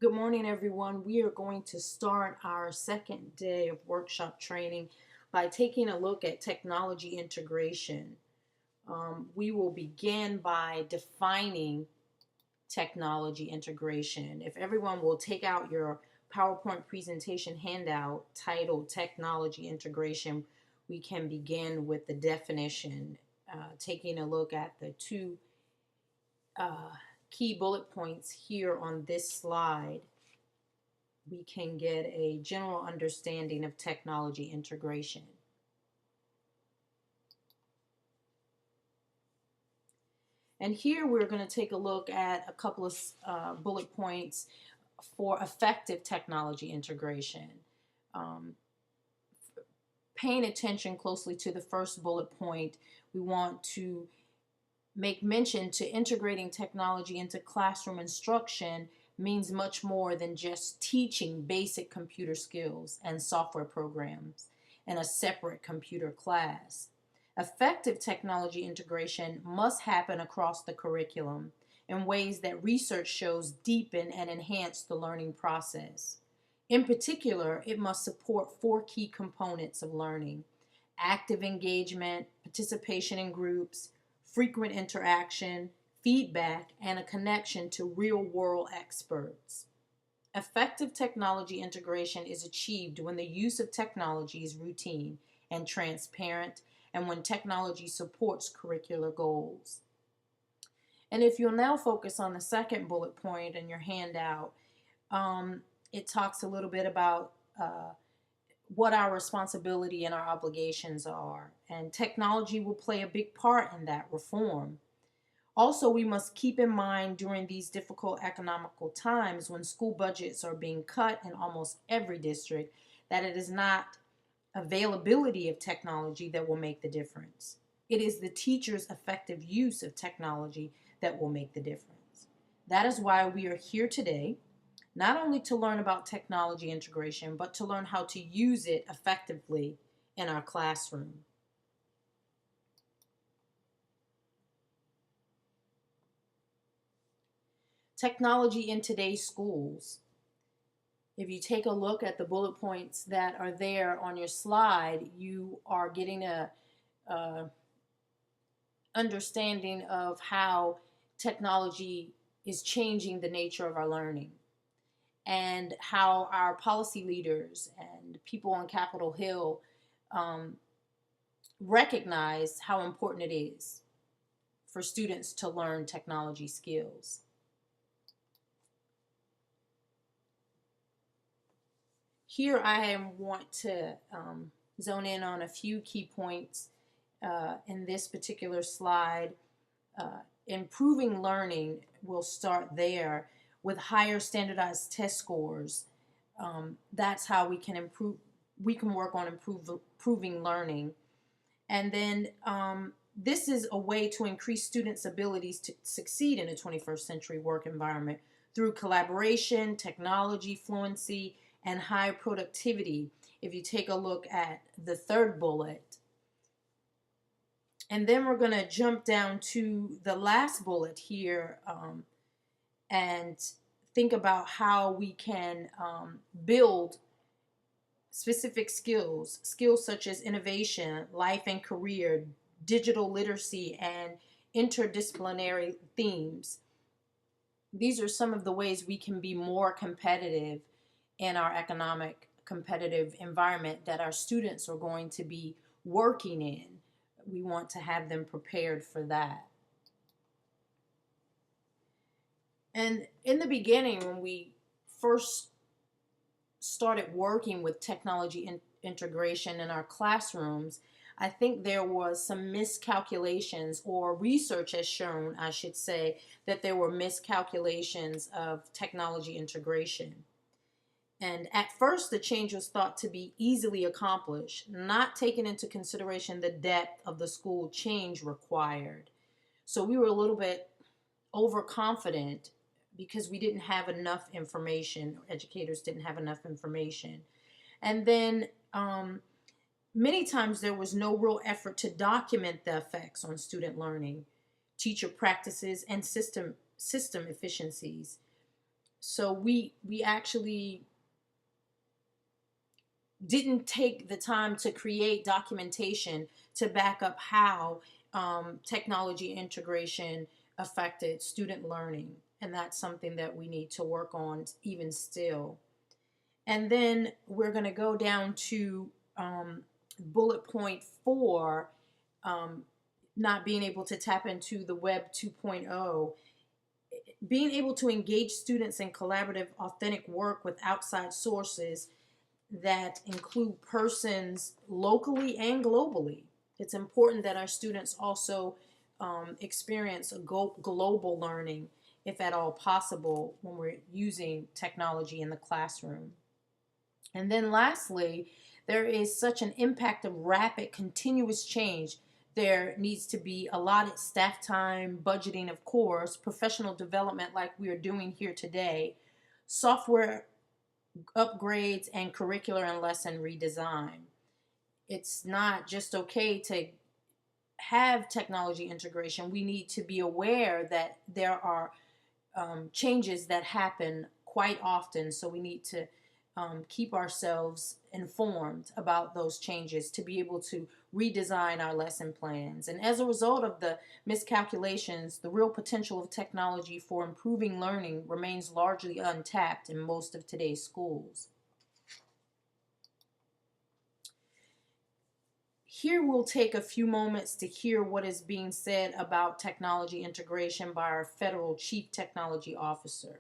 Good morning, everyone. We are going to start our second day of workshop training by taking a look at technology integration. We will begin by defining technology integration. If everyone will take out your PowerPoint presentation handout titled Technology Integration, we can begin with the definition, taking a look at the two uh, key bullet points here on this slide. We can get a general understanding of technology integration. And here we're going to take a look at a couple of bullet points for effective technology integration. Um, Paying attention closely to the first bullet point, we want to make mention to integrating technology into classroom instruction means much more than just teaching basic computer skills and software programs in a separate computer class. Effective technology integration must happen across the curriculum in ways that research shows deepen and enhance the learning process. In particular, it must support four key components of learning: active engagement, participation in groups, frequent interaction, feedback, and a connection to real-world experts. Effective technology integration is achieved when the use of technology is routine and transparent, and when technology supports curricular goals. And if you'll now focus on the second bullet point in your handout, it talks a little bit about what our responsibility and our obligations are. And technology will play a big part in that reform. Also, we must keep in mind during these difficult economical times when school budgets are being cut in almost every district that it is not availability of technology that will make the difference. It is the teacher's effective use of technology that will make the difference. That is why we are here today, not only to learn about technology integration, but to learn how to use it effectively in our classroom. Technology in today's schools. If you take a look at the bullet points that are there on your slide, you are getting a understanding of how technology is changing the nature of our learning, and how our policy leaders and people on Capitol Hill um, recognize how important it is for students to learn technology skills. Here I want to zone in on a few key points in this particular slide. Improving learning will start there with higher standardized test scores. That's how we can improve. We can work on improving learning, and then this is a way to increase students' abilities to succeed in a 21st century work environment through collaboration, technology fluency, and high productivity. If you take a look at the third bullet, and then we're going to jump down to the last bullet here and think about how we can build specific skills such as innovation, life and career, digital literacy, and interdisciplinary themes. These are some of the ways we can be more competitive in our economic competitive environment that our students are going to be working in. We want to have them prepared for that. And in the beginning, when we first started working with technology integration in our classrooms, I think there was some miscalculations, or research has shown, I should say, that there were miscalculations of technology integration. And at first, the change was thought to be easily accomplished, not taking into consideration the depth of the school change required. So we were a little bit overconfident because we didn't have enough information, educators didn't have enough information. And then many times there was no real effort to document the effects on student learning, teacher practices, and system efficiencies. So we actually didn't take the time to create documentation to back up how technology integration affected student learning. And that's something that we need to work on even still. And then we're going to go down to bullet point 4, um, not being able to tap into the Web 2.0. Being able to engage students in collaborative, authentic work with outside sources that include persons locally and globally. It's important that our students also experience a global learning, if at all possible, when we're using technology in the classroom. And then lastly, there is such an impact of rapid, continuous change. There needs to be allotted staff time, budgeting, of course, professional development like we are doing here today, software upgrades, and curricular and lesson redesign. It's not just okay to have technology integration. We need to be aware that there are changes that happen quite often, so we need to keep ourselves informed about those changes to be able to redesign our lesson plans. And as a result of the miscalculations, the real potential of technology for improving learning remains largely untapped in most of today's schools. Here we'll take a few moments to hear what is being said about technology integration by our federal chief technology officer.